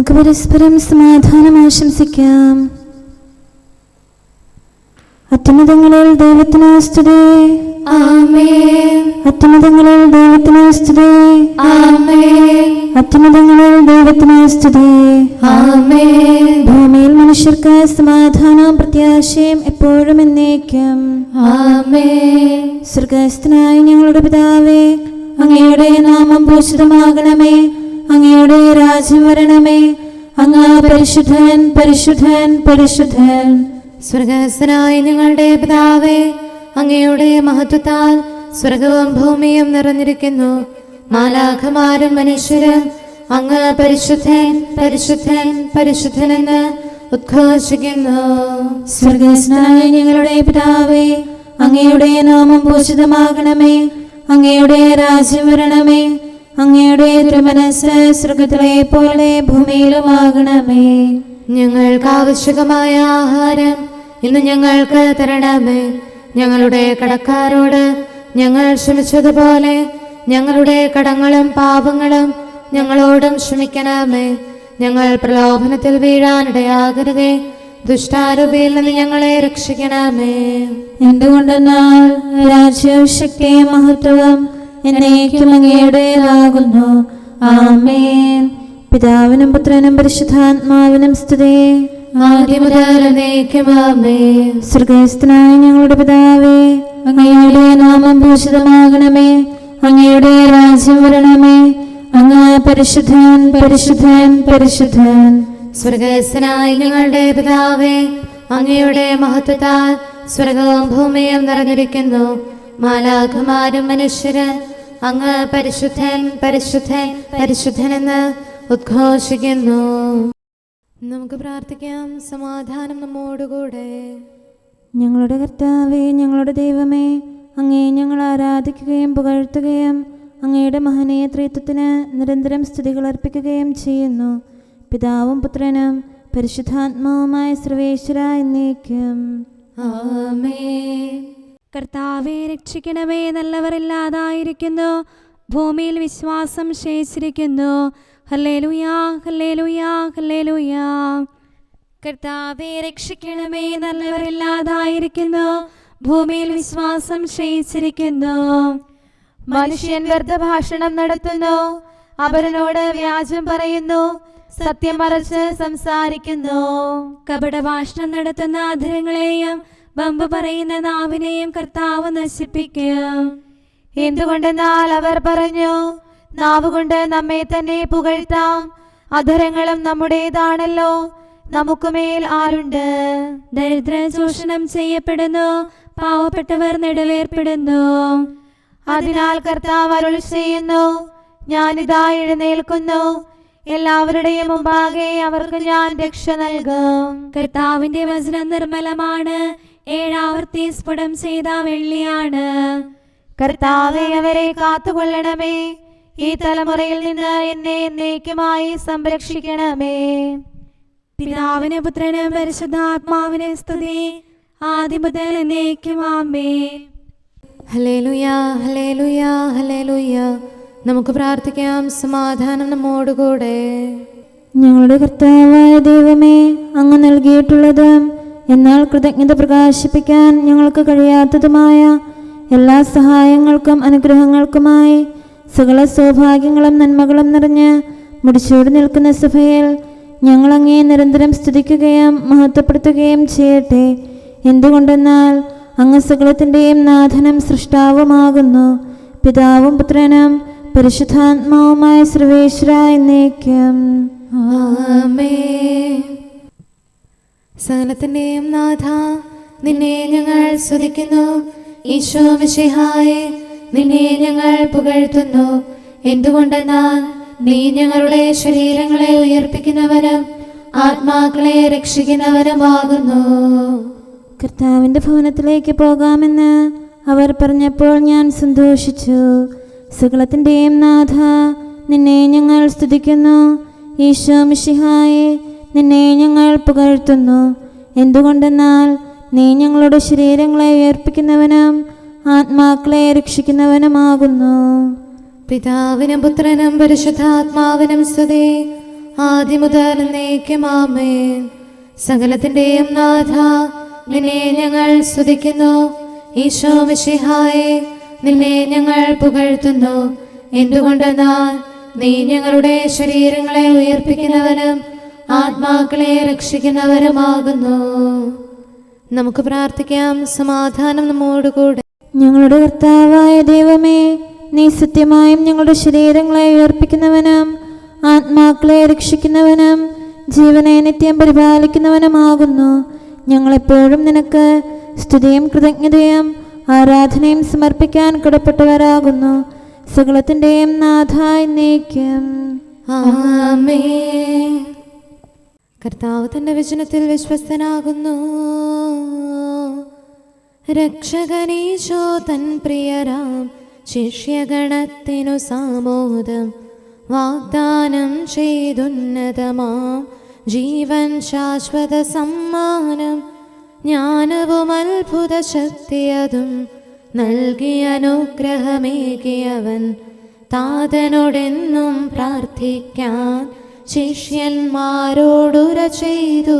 നമുക്ക് പരസ്പരം സമാധാനം ആശംസിക്കാം. അത്യുന്നതങ്ങളിൽ ദൈവത്തിന് സ്തുതി. ആമേൻ. അത്യുന്നതങ്ങളിൽ ദൈവത്തിന് സ്തുതി. ആമേൻ. അത്യുന്നതങ്ങളിൽ ദൈവത്തിന് സ്തുതി. ആമേൻ. ഭൂമിയിൽ മനുഷ്യർക്ക് സമാധാനവും പ്രത്യാശയും എപ്പോഴും എന്നേക്കും. ആമേൻ. സ്വർഗ്ഗസ്ഥനായ ഞങ്ങളുടെ പിതാവേ, അങ്ങയുടെ നാമം പൂജിതമാകണമേ. അങ്ങയുടെ രാജ്യം വരണമേ. അങ്ങ് പരിശുദ്ധൻ, പരിശുദ്ധൻ, പരിശുദ്ധൻ. സ്വർഗ്ഗസ്ഥനായ ഞങ്ങളുടെ പിതാവേ, അങ്ങയുടെ മഹത്വത്താൽ സ്വർഗവും ഭൂമിയും നിറഞ്ഞിരിക്കുന്നു. മാലാഖമാരും മനുഷ്യരും അങ്ങ് പരിശുദ്ധൻ, പരിശുദ്ധൻ, പരിശുദ്ധനെന്ന് ഉദ്ഘോഷിക്കുന്നു. സ്വർഗ്ഗസ്ഥനായ ഞങ്ങളുടെ പിതാവേ, അങ്ങയുടെ നാമം പൂജിതമാകണമേ. അങ്ങയുടെ രാജ്യം വരണമേ. അങ്ങയുടെ തിരുമനസ്സ് സ്വർഗ്ഗത്തിലെ പോലെ ഭൂമിയിലുമാകണമേ. ഞങ്ങൾക്ക് ആവശ്യമായ ആഹാരം ഇന്ന് ഞങ്ങൾക്ക് തരണമേ. ഞങ്ങളുടെ കടക്കാരോട് ഞങ്ങൾ ക്ഷമിച്ചതുപോലെ ഞങ്ങളുടെ കടങ്ങളും പാപങ്ങളും ഞങ്ങളോടും ക്ഷമിക്കണമേ. ഞങ്ങൾ പ്രലോഭനത്തിൽ വീഴാനിടയാകരുതേ. ദുഷ്ടാരൂപിയിൽ നിന്ന് ഞങ്ങളെ രക്ഷിക്കണമേ. എന്തുകൊണ്ടെന്നാൽ രാജ്യവും ശക്തിയും മഹത്വവും എന്നേക്കും അങ്ങയുടേതാകുന്നു. ആമേൻ. പിതാവിനും പുത്രനും പരിശുദ്ധാത്മാവിനും സ്തുതി. ആദ്യം മുതൽ എന്നേക്കും ആമേൻ. സ്വർഗ്ഗസ്ഥനായ ഞങ്ങളുടെ പിതാവേ, അങ്ങയുടെ നാമം പൂജിതമാകണമേ. അങ്ങയുടെ രാജ്യം വരണമേ. അങ്ങ് പരിശുദ്ധൻ, പരിശുദ്ധൻ, പരിശുദ്ധൻ. സ്വർഗ്ഗസ്ഥനായ ഞങ്ങളുടെ പിതാവേ, അങ്ങയുടെ മഹത്വത്താൽ സ്വർഗവും ഭൂമിയും നിറഞ്ഞിരിക്കുന്നു. മാലാഖമാരും മനുഷ്യരും അങ്ങ് പരിശുദ്ധൻ, പരിശുദ്ധൻ, പരിശുദ്ധനെന്ന് ഉദ്ഘോഷിക്കുന്നു. നമുക്ക് പ്രാർത്ഥിക്കാം. സമാധാനം നമ്മോടുകൂടെ. ഞങ്ങളുടെ കർത്താവേ, ഞങ്ങളുടെ ദൈവമേ, അങ്ങയെ ഞങ്ങൾ ആരാധിക്കുകയും പുകഴ്ത്തുകയും അങ്ങയുടെ മഹനീയ ത്രിത്വത്തിന് നിരന്തരം സ്തുതികൾ അർപ്പിക്കുകയും ചെയ്യുന്നു. പിതാവും പുത്രനും പരിശുദ്ധാത്മാവുമായ സർവേശ്വര എന്നേക്കും. ആമേൻ. കർത്താവെ രക്ഷിക്കണമേ. നല്ലവരില്ലാതായിരിക്കുന്നു. ഭൂമിയിൽ വിശ്വാസം ശേഷിച്ചിരിക്കുന്നു. ഹല്ലേലൂയാ, ഹല്ലേലൂയാ, ഹല്ലേലൂയാ. കർത്താവെ രക്ഷിക്കണമേ. നല്ലവരില്ലാതായിരിക്കുന്നു. ഭൂമിയിൽ വിശ്വാസം ശേഷിച്ചിരിക്കുന്നു. മനുഷ്യൻ വ്യർത്ഥഭാഷണം നടത്തുന്നു. അപരനോട് വ്യാജം പറയുന്നു. സത്യം മറച്ച് സംസാരിക്കുന്നു. കപടഭാഷണം നടത്തുന്ന അധരങ്ങളെയും വമ്പ് പറയുന്ന നാവിനെയും കർത്താവ് നശിപ്പിക്കും. എന്തുകൊണ്ടെന്നാൽ അവർ പറഞ്ഞു, നാവുകൊണ്ട് നമ്മെ തന്നെ പുകഴ്ത്താം. അധരങ്ങളും നമ്മുടേതാണല്ലോ. നമുക്കുമേൽ ആരുണ്ട്? ദരിദ്ര ചൂഷണം ചെയ്യപ്പെടുന്നു. പാവപ്പെട്ടവർ നെടുവേർപ്പെടുന്നു. അതിനാൽ കർത്താവ് അരുളി ചെയ്യുന്നു, ഞാനിതാ എഴുന്നേൽക്കുന്നു. എല്ലാവരുടെയും മുമ്പാകെ അവർക്ക് ഞാൻ രക്ഷ നൽകും. കർത്താവിന്റെ വചനം നിർമ്മലമാണ്. 7 ആവർത്തി സ്ഫുടം ചെയ്ത വെള്ളിയാണ്. കർത്താവേ, അവരെ കാത്തുകൊള്ളണമേ. ഈ തലമുറയിൽ നിന്ന് എന്നെ എന്നേക്കുമായി സംരക്ഷിക്കണമേ. പിതാവിന് പുത്രനും പരിശുദ്ധാത്മാവിന് സ്തുതി. ആദ്യം മുതൽ എന്നേക്കും ആമേൻ. ഹല്ലേലൂയാ, ഹല്ലേലൂയാ, ഹല്ലേലൂയാ. നമുക്ക് പ്രാർത്ഥിക്കാം. സമാധാനം നമ്മോടുകൂടെ. ഞങ്ങളുടെ കർത്താവായ ദൈവമേ, അങ്ങ് നൽകിയിട്ടുള്ളതും എന്നാൽ കൃതജ്ഞത പ്രകാശിപ്പിക്കാൻ ഞങ്ങൾക്ക് കഴിയാത്തതുമായ എല്ലാ സഹായങ്ങൾക്കും അനുഗ്രഹങ്ങൾക്കുമായി സകല സൗഭാഗ്യങ്ങളും നന്മകളും നിറഞ്ഞ് മുടിച്ചൂടി നിൽക്കുന്ന സഭയിൽ ഞങ്ങൾ അങ്ങേ നിരന്തരം സ്തുതിക്കുകയും മഹത്വപ്പെടുത്തുകയും ചെയ്യട്ടെ. എന്തുകൊണ്ടെന്നാൽ അങ്ങ് സകലത്തിൻ്റെയും നാഥനും സൃഷ്ടാവുമാകുന്നു. പിതാവും പുത്രനും പരിശുദ്ധാത്മാവുമായ സർവേശ്വര എന്നേക്കും. ആമേൻ. സകലത്തിന്റെയും നാഥ, നിന്നെ ഞങ്ങൾ സ്തുതിക്കുന്നു. ഈശോ മിശിഹായേ, നിന്നെ ഞങ്ങൾ പുകഴ്ത്തുന്നു. എന്തുകൊണ്ടെന്നാൽ നീ ഞങ്ങളുടെ ശരീരങ്ങളെ ഉയർപ്പിക്കുന്നവനും ആത്മാക്കളെ രക്ഷിക്കുന്നവനുമാകുന്നു. കർത്താവിൻ്റെ ഭവനത്തിലേക്ക് പോകാമെന്ന് അവർ പറഞ്ഞപ്പോൾ ഞാൻ സന്തോഷിച്ചു. സകലത്തിൻ്റെയും നാഥ, നിന്നെ ഞങ്ങൾ സ്തുതിക്കുന്നു. ഈശോ മിശിഹായേ, നിന്നെ ഞങ്ങൾ പുകഴ്ത്തുന്നു. എന്തുകൊണ്ടെന്നാൽ നീ ഞങ്ങളുടെ ശരീരങ്ങളെ ഉയർപ്പിക്കുന്നവനും ആത്മാക്കളെ രക്ഷിക്കുന്നവനുമാകുന്നു. പിതാവിനും പുത്രനും പരിശുദ്ധാത്മാവിനും സ്തുതി. ആദ്യം മുതൽ എന്നേക്കും ആമേൻ. സകലത്തിന്റെയും നാഥ, നിന്നെ ഞങ്ങൾ സ്തുതിക്കുന്നു. ഈശോ മിശിഹായെ, നിന്നെ ഞങ്ങൾ പുകഴ്ത്തുന്നു. എന്തുകൊണ്ടെന്നാൽ നീ ഞങ്ങളുടെ ശരീരങ്ങളെ ഉയർപ്പിക്കുന്നവനും ആത്മാക്കളെ രക്ഷിക്കുന്നവരുമാകുന്നു. നമുക്ക് പ്രാർത്ഥിക്കാം. സമാധാനം നമ്മോടുകൂടെ. ഞങ്ങളുടെ കർത്താവായ ദൈവമേ, നീ സത്യമായും ഞങ്ങളുടെ ശരീരങ്ങളെ ഉയർപ്പിക്കുന്നവനും ആത്മാക്കളെ രക്ഷിക്കുന്നവനും ജീവനെ നിത്യം പരിപാലിക്കുന്നവനുമാകുന്നു. ഞങ്ങളെപ്പോഴും നിനക്ക് സ്തുതിയും കൃതജ്ഞതയും ആരാധനയും സമർപ്പിക്കാൻ കടപ്പെട്ടവരാകുന്നു. സകലത്തിൻ്റെയും നാഥ എന്നേക്കും ആമേൻ. കർത്താവ് തന്റെ വചനത്തിൽ വിശ്വസ്തനാകുന്നു. രക്ഷകനീശോ തൻ പ്രിയരാം ശിഷ്യഗണത്തിനു സാമോദം വാഗ്ദാനം ചെയ്തുന്നതമാം ജീവൻ ശാശ്വത സമ്മാനം. ജ്ഞാനവും അത്ഭുത ശക്തിയതും നൽകിയ അനുഗ്രഹമേകിയവൻ താതനോടെന്നും പ്രാർത്ഥിക്കാൻ ശിഷ്യന്മാരോടുര ചെയ്തു.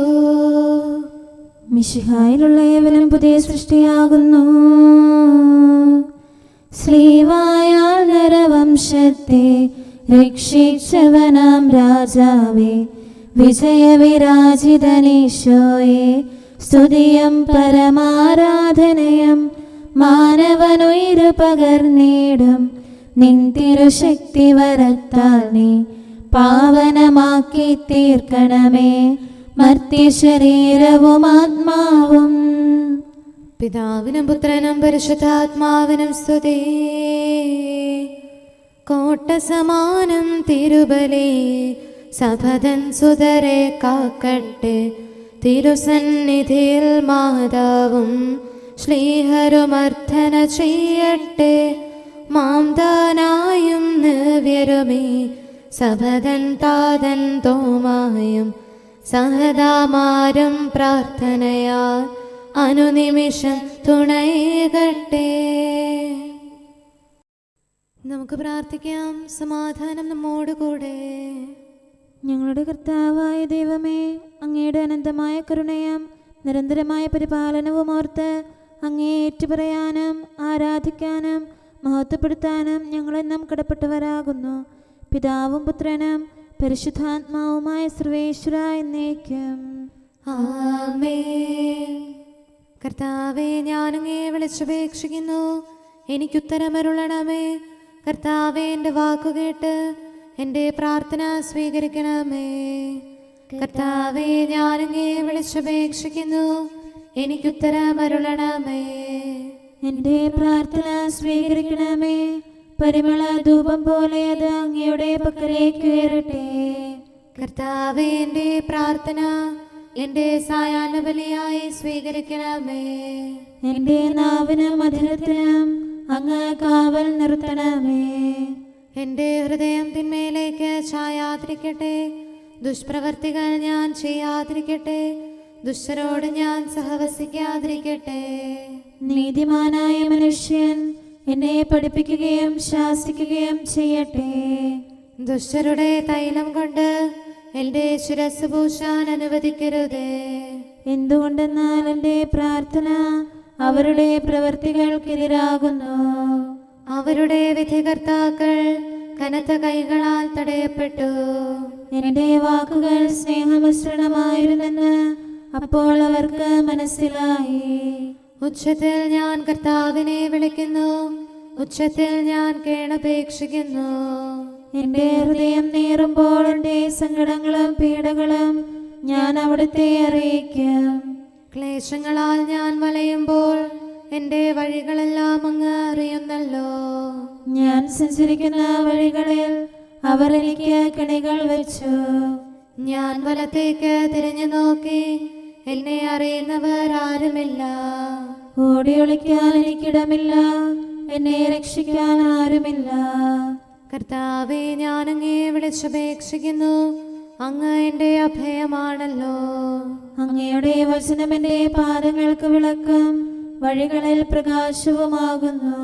മിശിഹായിലുള്ള ഏവനും പുതിയ സൃഷ്ടിയാകുന്നു. ശ്രീവായാൽ നരവംശത്തെ രക്ഷിച്ചവനാം രാജാവേ, വിജയവിരാജിതനീശോയെ, സ്തുതിയും പരമാരാധനയും മാനവനുയിരു പകർന്നേടും. നിൻ തിരുശക്തി വരത്താൽ നീ പാവനമാക്കി തീർക്കണമേ മർത്യശരീരവും ആത്മാവും. പിതാവിനും പുത്രനും പരിശുദ്ധാത്മാവിനും സ്തുതി. കോട്ട സമാനം തിരുബലി സഭതൻ സുതരെ കാക്കട്ടെ. തിരുസന്നിധിയിൽ മാതാവും ശ്ലീഹരുമർദ്ധന ചെയ്യട്ടെ. മാംദാനായും നവ്യരുമേ സഭതൻ താതൻ തോമായും സഹദാമാരും പ്രാർത്ഥനയാൽ അനുനിമിഷം തുണയേകട്ടെ. നമുക്ക് പ്രാർത്ഥിക്കാം. സമാധാനം നമ്മോടുകൂടെ. ഞങ്ങളുടെ കർത്താവായ ദൈവമേ, അങ്ങയുടെ അനന്തമായ കരുണയും നിരന്തരമായ പരിപാലനവും ഓർത്ത് അങ്ങയെ ഏറ്റുപറയാനും ആരാധിക്കാനും മഹത്വപ്പെടുത്താനും ഞങ്ങളെന്നും കടപ്പെട്ടവരാകുന്നു. പിതാവും പുത്രനും പരിശുദ്ധാത്മാവുമായ സർവേശ്വര എന്നേക്കും ആമേൻ. കർത്താവേ, ഞാനങ്ങയെ വിളിച്ചപേക്ഷിക്കുന്നു, എനിക്കുത്തരമരുളണമേ. കർത്താവേ, എൻ്റെ വാക്കുകേട്ട് എൻ്റെ പ്രാർത്ഥന സ്വീകരിക്കണമേ. കർത്താവേ, ഞാനങ്ങയെ വിളിച്ചപേക്ഷിക്കുന്നു, എനിക്കുത്തരമരുളണമേ. എൻ്റെ പ്രാർത്ഥന സ്വീകരിക്കണമേ. പരിമള ധൂപം പോലെ അത് അങ്ങയുടെ പക്കലേക്ക് ഉയരട്ടെ. കർത്താവേ, എൻ്റെ പ്രാർത്ഥന എൻ്റെ സായാഹ്ന ബലിയായി സ്വീകരിക്കണമേ. എൻ്റെ നാവിനും മധുരത്തിനും അങ്ങ് കാവൽ നിർത്തണമേ. എൻ്റെ ഹൃദയം തിന്മയിലേക്ക് ചായാതിരിക്കട്ടെ. ദുഷ്പ്രവർത്തികൾ ഞാൻ ചെയ്യാതിരിക്കട്ടെ. ദുഷ്ടരോട് ഞാൻ സഹവസിക്കാതിരിക്കട്ടെ. നീതിമാനായ മനുഷ്യൻ എന്നെ പഠിപ്പിക്കുകയും ശാസിക്കുകയും ചെയ്യട്ടെ. ദുഷ്ടരുടെ തൈലം കൊണ്ട് എൻ്റെ ശിരസ് പൂശാൻ അനുവദിക്കരുതേ. എന്തുകൊണ്ടെന്നാൽ എൻ്റെ പ്രാർത്ഥന അവരുടെ പ്രവൃത്തികൾക്കെതിരാകുന്നു. അവരുടെ വിധികർത്താക്കൾ കനത്ത കൈകളാൽ തടയപ്പെട്ടു. എൻ്റെ വാക്കുകൾ സ്നേഹമിശ്രണമായിരുന്നെന്ന് അപ്പോൾ അവർക്ക് മനസ്സിലായി. ഉച്ചത്തിൽ ഞാൻ കർത്താവിനെ വിളിക്കുന്നു, ഉച്ചത്തിൽ ഞാൻ കേണപേക്ഷിക്കുന്നു. എൻ്റെ ഹൃദയം നീറുമ്പോൾ എൻ്റെ സങ്കടങ്ങളും പീഡകളും ഞാൻ അവിടുത്തെ അറിയിക്കും. ക്ലേശങ്ങളാൽ ഞാൻ വലയുമ്പോൾ എൻ്റെ വഴികളെല്ലാം അങ്ങ് അറിയുന്നല്ലോ. ഞാൻ സഞ്ചരിക്കുന്ന വഴികളിൽ അവർ എനിക്ക് കെണികൾ വെച്ചു. ഞാൻ വലത്തേക്ക് തിരിഞ്ഞു നോക്കി, എന്നെ അറിയുന്നവർ ആരുമില്ല. ഓടി ഒളിക്കാൻ എനിക്കിടമില്ല, എന്നെ രക്ഷിക്കാൻ ആരുമില്ല. കർത്താവേ, ഞാൻ അങ്ങയെ വിളിച്ചപേക്ഷിക്കുന്നു, അങ്ങ് എൻ്റെ അഭയമാണല്ലോ. അങ്ങയുടെ വചനം എൻ്റെ പാദങ്ങൾക്ക് വിളക്കും വഴികളിൽ പ്രകാശവുമാകുന്നു.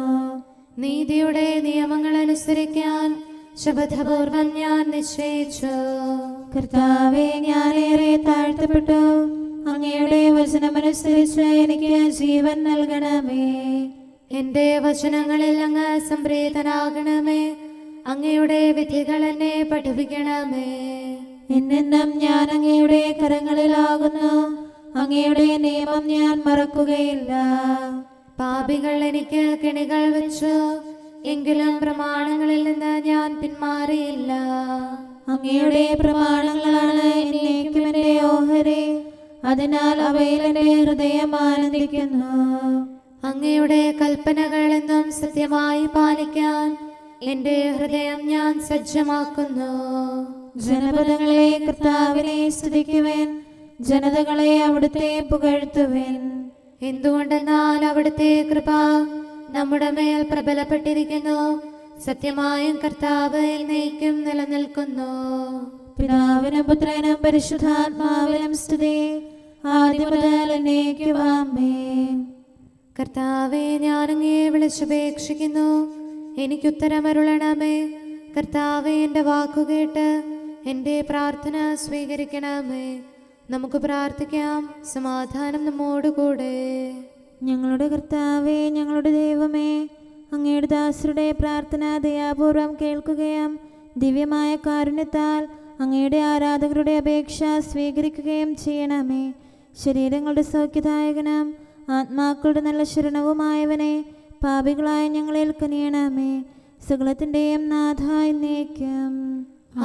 നീതിയുടെ നിയമങ്ങൾ അനുസരിക്കാൻ ശപഥപൂർവം ഞാൻ നിശ്ചയിച്ചു. കർത്താവെ, ഞാനേറെ താഴ്ത്തപ്പെട്ടു. അങ്ങയുടെ വചനമനുസരിച്ച് എനിക്ക് ജീവൻ നൽകണമേ. എന്റെ വചനങ്ങളിൽ അങ്ങ് സംപ്രീതനാകണമേ. അങ്ങയുടെ വിധികൾ എന്നെ പഠിപ്പിക്കണമേ. എന്നെന്നും ഞാൻ അങ്ങയുടെ കരങ്ങളിലാകുന്നു. അങ്ങയുടെ നിയമം ഞാൻ മറക്കുകയില്ല. പാപികൾ എനിക്ക് കെണികൾ വെച്ചു, എങ്കിലും പ്രമാണങ്ങളിൽ നിന്ന് ഞാൻ പിന്മാറിയില്ല. അങ്ങയുടെ പ്രമാണങ്ങളാണ് എന്നേക്കും എന്റെ ഓഹരി. അതിനാൽ അവയിൽ എന്റെ ഹൃദയം ആനന്ദിക്കുന്നു. അങ്ങയുടെ കൽപ്പനകൾ എന്നും സത്യമായി പാലിക്കാൻ എന്റെ ഹൃദയം ഞാൻ സജ്ജമാക്കുന്നു. ജനപദങ്ങളെ കർത്താവിനെ സ്തുതിക്കുവേൻ, ജനതകളെ അവിടുത്തെ പുകഴ്ത്തുവേൻ. എന്തുകൊണ്ടെന്നാൽ അവിടുത്തെ കൃപ നമ്മുടെ മേൽ പ്രബലപ്പെട്ടിരിക്കുന്നു. സത്യമായും കർത്താവ് എന്നേക്കും നിലനിൽക്കുന്നു. പിതാവിനും പുത്രനും പരിശുദ്ധാത്മാവിനും സ്തുതി, ആദ്യം മുതൽ എന്നേക്കും ആമേൻ. കർത്താവെ, ഞാൻ അങ്ങയെ വിളിച്ചപേക്ഷിക്കുന്നു, എനിക്കുത്തരമരുളണമേ. കർത്താവെ, എൻ്റെ വാക്കുകേട്ട് എൻ്റെ പ്രാർത്ഥന സ്വീകരിക്കണമേ. നമുക്ക് പ്രാർത്ഥിക്കാം. സമാധാനം നമ്മോടുകൂടെ. ഞങ്ങളുടെ കർത്താവേ, ഞങ്ങളുടെ ദൈവമേ, അങ്ങയുടെ ദാസരുടെ പ്രാർത്ഥന ദയാപൂർവം കേൾക്കുകയും ദിവ്യമായ കാരുണ്യത്താൽ അങ്ങയുടെ ആരാധകരുടെ അപേക്ഷ സ്വീകരിക്കുകയും ചെയ്യണമേ. ശരീരങ്ങളുടെ സൗഖ്യദായകനും ആത്മാക്കളുടെ നല്ല ശരണവുമായവനെ, പാപികളായ ഞങ്ങളിൽ കനിയണമേ. സകലത്തിൻ്റെയും നാഥ എന്നേക്കും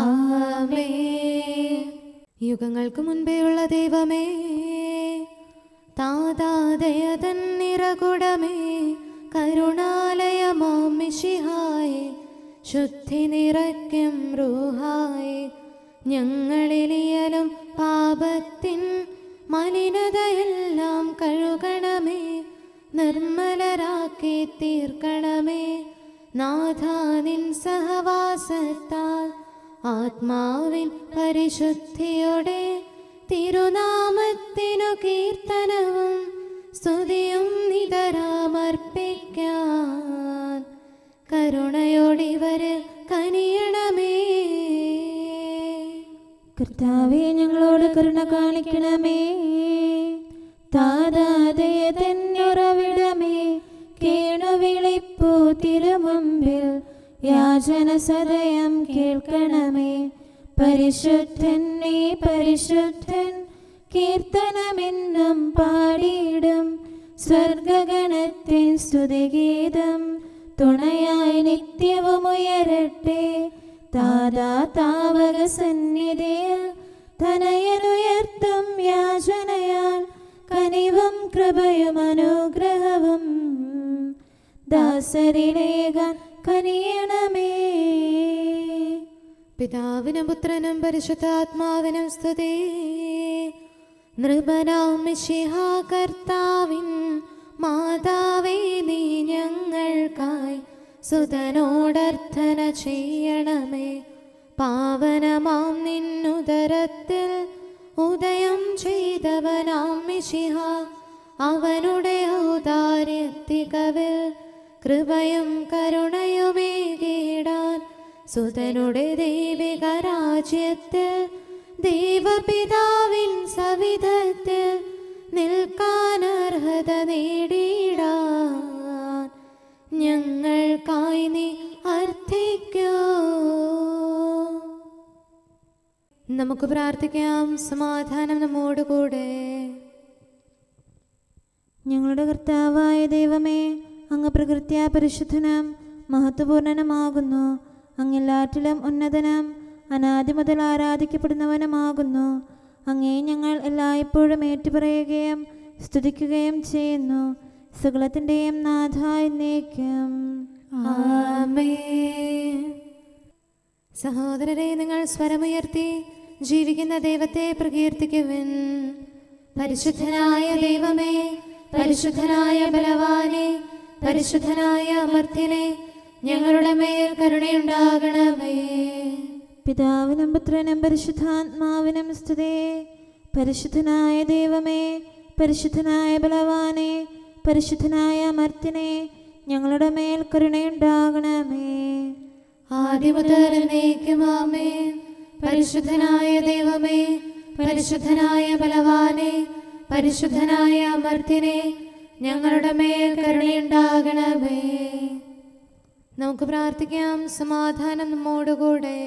ആമേൻ. യുഗങ്ങൾക്ക് മുൻപേയുള്ള ദൈവമേ, താതാദയതൻ നിറകുടമേ, കരുണാലയമാം മിശിഹായേ, ശുദ്ധി നിറയ്ക്കും റൂഹായേ, ഞങ്ങളിലിയലും പാപത്തിൻ മലിനതയെല്ലാം കഴുകണമേ. നിർമ്മലരാക്കി തീർക്കണമേ. നാഥാ, നിൻ സഹവാസത്താൽ ആത്മാവിൻ പരിശുദ്ധിയോടെ തിരുനാമത്തിനു കീർത്തനവും സ്തുതിയും നിതരാമർപ്പിക്കാൻ കരുണയോടിവരിൽ കനിയണമേ. കർത്താവേ, ഞങ്ങളോട് കരുണ കാണിക്കണമേ. താതാദയതന്നുറവിടമേ, കേണുവിളിപ്പൂ തിരുമുമ്പിൽ യാചന സദയം കേൾക്കണമേ. പരിശുദ്ധൻ നീ പരിശുദ്ധൻ, കീർത്തനമെന്നും പാടിയിടും. സ്വർഗഗണത്തിൻ സ്തുതിഗീതം തുണയായി നിത്യവും ഉയരട്ടെ. താതാ താവക സന്നിധിയിൽ തനയനുയർത്തും യാചനയാൽ കനിവും കൃപയും അനുഗ്രഹവും ദാസരിലേകാൻ കനിയണമേ. പിതാവിനും പുത്രനും പരിശുദ്ധാത്മാവിനും സ്തുതി. നൃപനാം മിശിഹാ കർത്താവിൻ മാതാവേ, നീ ഞങ്ങൾക്കായി സുതനോടർത്ഥന ചെയ്യണമേ. പാവനമാം നിന്നുദരത്തിൽ ഉദയം ചെയ്തവനാം മിശിഹ, അവനുടെ ഔദാര്യത്തികവിൽ കൃപയും കരുണയുമേകിടാൻ സുതനുടെ ദൈവിക രാജ്യത്തിൽ ദൈവപിതാവിൻ സവിധത്തിൽ നിൽക്കാൻ അർഹത നേടിയിടാൻ ഞങ്ങൾക്കായി നീ അർത്ഥിക്കൂ. നമുക്ക് പ്രാർത്ഥിക്കാം. സമാധാനം നമ്മോടുകൂടെ. ഞങ്ങളുടെ കർത്താവായ ദൈവമേ, അങ്ങ് പ്രകൃത്യാ പരിശുദ്ധനും മഹത്വപൂർണനുമാകുന്നു. അങ്ങെല്ലാറ്റിലും ഉന്നതനും അനാദി മുതൽ ആരാധിക്കപ്പെടുന്നവനുമാകുന്നു. അങ്ങേ ഞങ്ങൾ എല്ലായ്പ്പോഴും ഏറ്റുപറയുകയും സ്തുതിക്കുകയും ചെയ്യുന്നു. സകലത്തിൻ്റെയും നാഥ എന്നേക്കും ആമേൻ. സഹോദരരെ, നിങ്ങൾ സ്വരമുയർത്തി ജീവിക്കുന്ന ദൈവത്തെ പ്രകീർത്തിക്കുവിൻ. പരിശുദ്ധനായ ദൈവമേ, പരിശുദ്ധനായ ബലവാനെ, പരിശുദ്ധനായ അമർത്യനെ, ഞങ്ങളുടെ മേൽ കരുണയുണ്ടാകണമേ. പിതാവിനും പുത്രനും പരിശുദ്ധാത്മാവിനും സ്തുതി. പരിശുദ്ധനായ ദൈവമേ, പരിശുദ്ധനായ ബലവാനെ, പരിശുദ്ധനായ അമർത്യനെ, ഞങ്ങളുടെ മേൽ കരുണയുണ്ടാകണമേ. ആദ്യം മുതൽ എന്നേക്കും ആമേൻ. പരിശുദ്ധനായ ദൈവമേ, പരിശുദ്ധനായ ബലവാനെ, പരിശുദ്ധനായ അമർത്യനെ, ഞങ്ങളുടെ മേൽ കരുണയുണ്ടാകണമേ. നമുക്ക് പ്രാർത്ഥിക്കാം. സമാധാനം നമ്മോടുകൂടെ.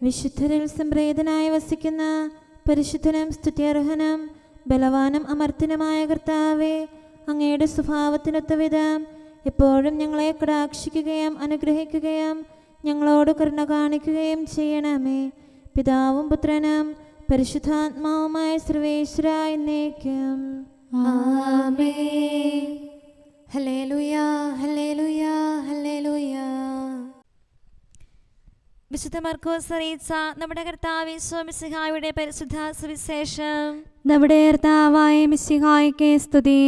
വിശുദ്ധരിൽ സംപ്രീതനായി വസിക്കുന്ന പരിശുദ്ധനും സ്തുത്യർഹനും ബലവാനും അമർത്യനുമായ കർത്താവേ, അങ്ങയുടെ സ്വഭാവത്തിനൊത്ത വിധം എപ്പോഴും ഞങ്ങളെ കടാക്ഷിക്കുകയും അനുഗ്രഹിക്കുകയും ഞങ്ങളോട് കരുണ കാണിക്കുകയും ചെയ്യണമേ. പിതാവും പുത്രനും പരിശുദ്ധാത്മാവുമായ സർവേശ്വര എന്നേക്കും. ആമേൻ. ഹല്ലേലൂയ, ഹല്ലേലൂയ, ഹല്ലേലൂയ. വിശുദ്ധ മർക്കോസ് അറിയിച്ച നമ്മുടെ കർത്താവ് യേശു മിശിഹായുടെ പരിശുദ്ധ സുവിശേഷം. നമ്മുടെ കർത്താവായ മിശിഹായ്ക്ക് സ്തുതി.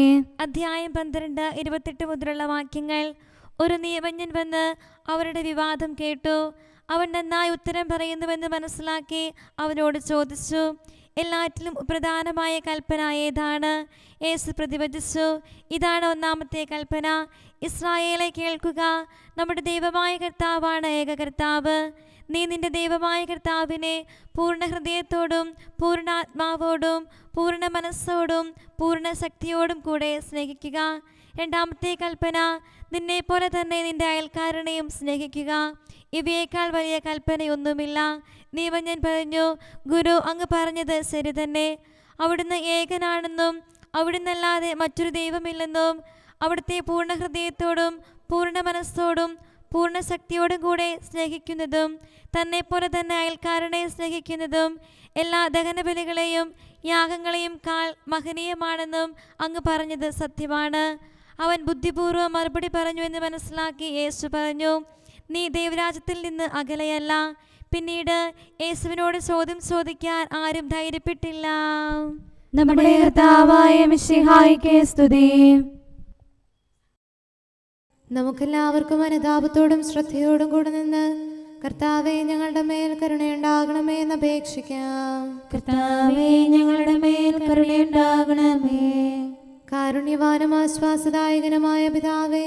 അധ്യായം 12, 28 മുതലുള്ള വാക്യങ്ങൾ. ഒരു നിയമജ്ഞൻ വന്ന് അവരുടെ വിവാദം കേട്ടു. അവൻ നന്നായി ഉത്തരം പറയുന്നുവെന്ന് മനസ്സിലാക്കി അവനോട് ചോദിച്ചു, എല്ലാറ്റിലും പ്രധാനമായ കൽപ്പന ഏതാണ്? യേശു പ്രതിവചിച്ചു, ഇതാണ് ഒന്നാമത്തെ കൽപ്പന. ഇസ്രായേലെ കേൾക്കുക, നമ്മുടെ ദൈവമായ കർത്താവാണ് ഏക കർത്താവ്. നീ നിന്റെ ദൈവമായ കർത്താവിനെ പൂർണ്ണ ഹൃദയത്തോടും പൂർണ്ണാത്മാവോടും പൂർണ്ണ മനസ്സോടും പൂർണ്ണ ശക്തിയോടും കൂടെ സ്നേഹിക്കുക. രണ്ടാമത്തെ കൽപ്പന, നിന്നെ പോലെ തന്നെ നിന്റെ അയൽക്കാരനെയും സ്നേഹിക്കുക. ഇവയേക്കാൾ വലിയ കൽപ്പനയൊന്നുമില്ല. നിയമജ്ഞൻ പറഞ്ഞു, ഗുരു, അങ്ങ് പറഞ്ഞത് ശരി തന്നെ. അവിടുന്ന് ഏകനാണെന്നും അവിടുന്നല്ലാതെ മറ്റൊരു ദൈവമില്ലെന്നും അവിടുത്തെ പൂർണ്ണ ഹൃദയത്തോടും പൂർണ്ണ മനസ്സോടും പൂർണ്ണ ശക്തിയോടും കൂടെ സ്നേഹിക്കുന്നതും തന്നെ പോലെ തന്നെ അയൽക്കാരനെ സ്നേഹിക്കുന്നതും എല്ലാ ദഹനബലികളെയും യാഗങ്ങളെയും കാൾ മഹനീയമാണെന്നും അങ്ങ് പറഞ്ഞത് സത്യമാണ്. അവൻ ബുദ്ധിപൂർവ്വം മറുപടി പറഞ്ഞു എന്ന് മനസ്സിലാക്കി യേശു പറഞ്ഞു, നീ ദൈവരാജ്യത്തിൽ നിന്ന് അകലെയല്ല. പിന്നീട് യേശുവിനോട് ചോദ്യം ചോദിക്കാൻ ആരും ധൈര്യപ്പെട്ടില്ല. നമ്മുടെ കർത്താവായ മിശിഹായ്ക്ക് സ്തുതി. നമുക്കെല്ലാവർക്കും അനുതാപത്തോടും ശ്രദ്ധയോടും കൂടെ നിന്ന് കർത്താവേ, ഞങ്ങളുടെ മേൽ കരുണയുണ്ടാകണമേ എന്ന് അപേക്ഷിക്കാം. കർത്താവേ, ഞങ്ങളുടെ മേൽ കരുണയുണ്ടാകണമേ. കാരുണ്യവാനും ആശ്വാസദായകനുമായ പിതാവേ,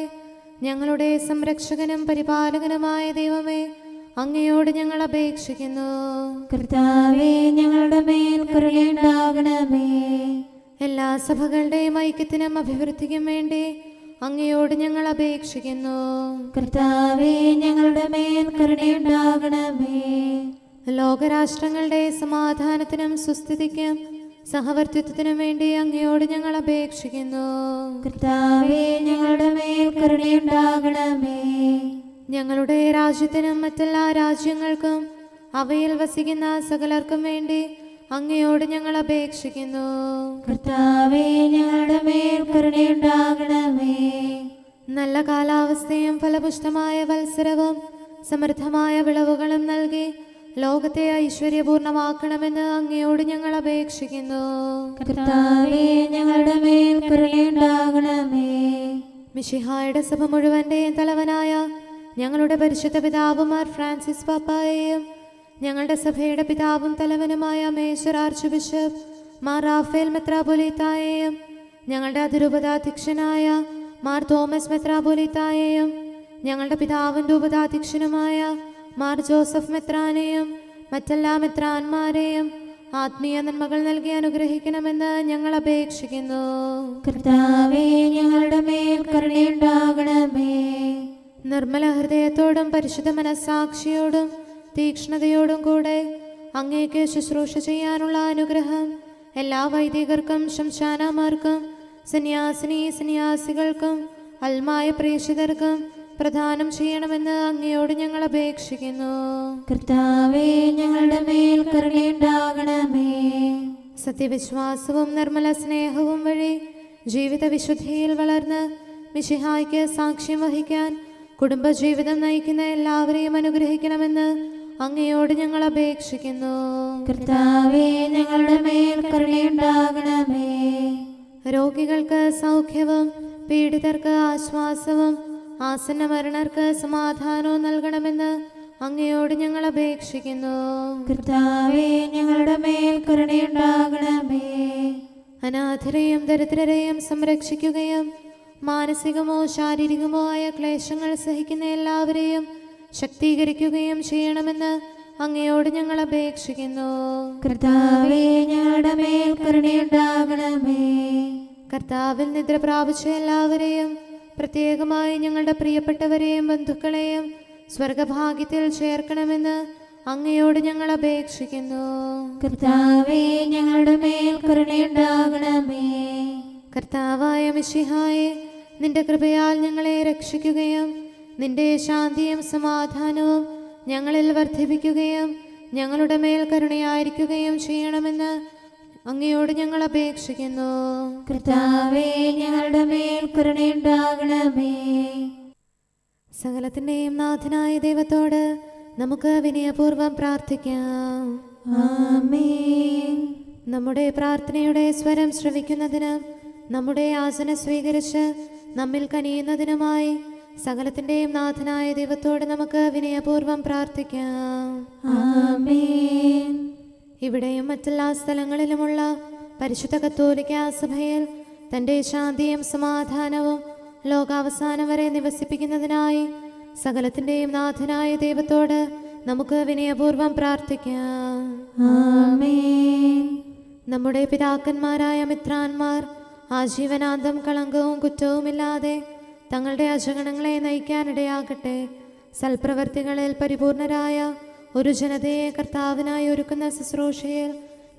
ഞങ്ങളുടെ സംരക്ഷകനും പരിപാലകനുമായ ദൈവമേ, അങ്ങയോട് ഞങ്ങൾ അപേക്ഷിക്കുന്നു. കർത്താവേ, ഞങ്ങളുടെ മേൽ കരുണയുണ്ടാകണമേ. എല്ലാ സഭകളുടെയും ഐക്യത്തിനും അഭിവൃദ്ധിക്കും വേണ്ടി അങ്ങയോട് ഞങ്ങൾ അപേക്ഷിക്കുന്നു. കർത്താവേ, ഞങ്ങളുടെ മേൽ കരുണയുണ്ടാകണമേ. ലോകരാഷ്ട്രങ്ങളുടെ സമാധാനത്തിനും സുസ്ഥിതിക്കും സഹവർത്തിത്വത്തിനും വേണ്ടി അങ്ങയോട് ഞങ്ങൾ അപേക്ഷിക്കുന്നു. കർത്താവേ, ഞങ്ങളുടെ മേൽ കരുണയുണ്ടാകണമേ. ഞങ്ങളുടെ രാജ്യത്തിനും മറ്റെല്ലാ രാജ്യങ്ങൾക്കും അവയിൽ വസിക്കുന്ന സകലർക്കും വേണ്ടി അങ്ങയോട് ഞങ്ങൾ അപേക്ഷിക്കുന്നു. കർത്താവേ, ഞങ്ങളുടെ മേൽ കരുണയുണ്ടാകണമേ. നല്ല കാലാവസ്ഥയും ഫലപുഷ്ടമായ വത്സരവും സമൃദ്ധമായ വിളവുകളും നൽകി ലോകത്തെ ഐശ്വര്യപൂർണമാക്കണമെന്ന് അങ്ങയോട് ഞങ്ങൾ അപേക്ഷിക്കുന്നു. കർത്താവേ, ഞങ്ങളുടെ മേൽ കരുണയുണ്ടാകണമേ. മിശിഹായുടെ സഭ മുഴുവൻ്റെയും തലവനായ ഞങ്ങളുടെ പരിശുദ്ധ പിതാവുമാർ ഫ്രാൻസിസ് പാപ്പായെയും ഞങ്ങളുടെ സഭയുടെ പിതാവും തലവനുമായ major archbishop Mar Raphael മെത്രാപൊലീത്തായെയും ഞങ്ങളുടെ അതിരൂപതാധ്യക്ഷനായ മാർ തോമസ് മെത്രാപൊലീത്തായെയും ഞങ്ങളുടെ പിതാവിൻ്റെ ഉപതാധ്യക്ഷനുമായ മാർ ജോസഫ് മെത്രാനെയും മറ്റെല്ലാ മെത്രാന്മാരെയും ആത്മീയ നന്മകൾ നൽകി അനുഗ്രഹിക്കണമെന്ന് ഞങ്ങൾ അപേക്ഷിക്കുന്നു. കർത്താവേ, ഞങ്ങളുടെ മേൽ കരുണയുണ്ടാകണമേ. നിർമ്മല ഹൃദയത്തോടും പരിശുദ്ധ മനസ്സാക്ഷിയോടും തീക്ഷ്ണതയോടും കൂടെ അങ്ങേക്ക് ശുശ്രൂഷ ചെയ്യാനുള്ള അനുഗ്രഹം എല്ലാ വൈദികർക്കും ശംശാനമാർക്കും സന്യാസികൾക്കും അൽമായ പ്രേക്ഷിതർക്കും പ്രദാനം ചെയ്യണമെന്ന് അങ്ങയോട് ഞങ്ങൾ അപേക്ഷിക്കുന്നു. കർത്താവേ, ഞങ്ങളുടെ മേൽ കരുണയുണ്ടാകണമേ. സത്യവിശ്വാസവും നിർമ്മല സ്നേഹവും വഴി ജീവിത വിശുദ്ധിയിൽ വളർന്ന് മിശിഹായ്ക്ക് സാക്ഷ്യം വഹിക്കാൻ കുടുംബജീവിതം നയിക്കുന്ന എല്ലാവരെയും അനുഗ്രഹിക്കണമെന്ന് അങ്ങയോട് ഞങ്ങൾ അപേക്ഷിക്കുന്നു. കർത്താവേ, ഞങ്ങളുടെ മേൽ കരുണയുണ്ടാകണമേ. രോഗികൾക്ക് സൗഖ്യവും പീഡിതർക്ക് ആശ്വാസവും ആസന്ന മരണർക്ക് സമാധാനവും നൽകണമെന്ന് അങ്ങയോട് ഞങ്ങൾ അപേക്ഷിക്കുന്നു. കർത്താവേ, ഞങ്ങളുടെ മേൽ കരുണയുണ്ടാകണമേ. അനാഥരെയും ദരിദ്രരെയും സംരക്ഷിക്കുകയും മാനസികമോ ശാരീരികമോ ആയ ക്ലേശങ്ങൾ സഹിക്കുന്ന എല്ലാവരെയും ശക്തീകരിക്കുകയും ചെയ്യണമെന്ന് അങ്ങയോട് ഞങ്ങൾ അപേക്ഷിക്കുന്നു. കർത്താവേ ഞങ്ങളുടെ മേൽ കരുണയുണ്ടാകണമേ. കർത്താവിൽ നിദ്ര പ്രാപിച്ച എല്ലാവരെയും, പ്രത്യേകമായി ഞങ്ങളുടെ പ്രിയപ്പെട്ടവരെയും ബന്ധുക്കളെയും സ്വർഗഭാഗ്യത്തിൽ ചേർക്കണമെന്ന് അങ്ങയോട് ഞങ്ങൾ അപേക്ഷിക്കുന്നു. കർത്താവേ ഞങ്ങളുടെ മേൽ കരുണയുണ്ടാകണമേ. കർത്താവായ മിശിഹായെ, നിന്റെ കൃപയാൽ ഞങ്ങളെ രക്ഷിക്കുകയും നിന്റെ ശാന്തിയും സമാധാനവും ഞങ്ങളിൽ വർദ്ധിപ്പിക്കുകയും ഞങ്ങളുടെ മേൽ കരുണയായിരിക്കുകയും ചെയ്യണമെന്ന് അങ്ങയോട് ഞങ്ങൾ അപേക്ഷിക്കുന്നു. കർത്താവേ ഞങ്ങളുടെ മേൽ കരുണയുണ്ടാകണമേ. സകലത്തിൻ്റെയും നാഥനായ ദൈവത്തോട് നമുക്ക് വിനയപൂർവ്വം പ്രാർത്ഥിക്കാം. ആമേൻ. നമ്മുടെ പ്രാർത്ഥനയുടെ സ്വരം ശ്രവിക്കുന്നതിനും നമ്മുടെ യാചന സ്വീകരിച്ച് നമ്മിൽ കനിയുന്നതിനുമായി സകലത്തിൻ്റെയും നാഥനായ ദൈവത്തോട് നമുക്ക് വിനയപൂർവ്വം പ്രാർത്ഥിക്കാം. ആമേൻ. ഇവിടെയും മറ്റെല്ലാ സ്ഥലങ്ങളിലുമുള്ള പരിശുദ്ധ കത്തോലിക്കാ സഭയിൽ തൻ്റെ ശാന്തിയും സമാധാനവും ലോകാവസാനം വരെ നിവസിപ്പിക്കുന്നതിനായി സകലത്തിൻ്റെയും നാഥനായ ദൈവത്തോട് നമുക്ക് വിനയപൂർവ്വം പ്രാർത്ഥിക്കാം. ആമേൻ. നമ്മുടെ പിതാക്കന്മാരായ മിത്രാന്മാർ ആജീവനാന്തം കളങ്കവും കുറ്റവുമില്ലാതെ തങ്ങളുടെ അജഗണങ്ങളെ നയിക്കാനിടയാകട്ടെ. സൽപ്രവർത്തികളിൽ പരിപൂർണരായ ഒരു ജനതയെ കർത്താവിനായി ഒരുക്കുന്ന ശുശ്രൂഷയിൽ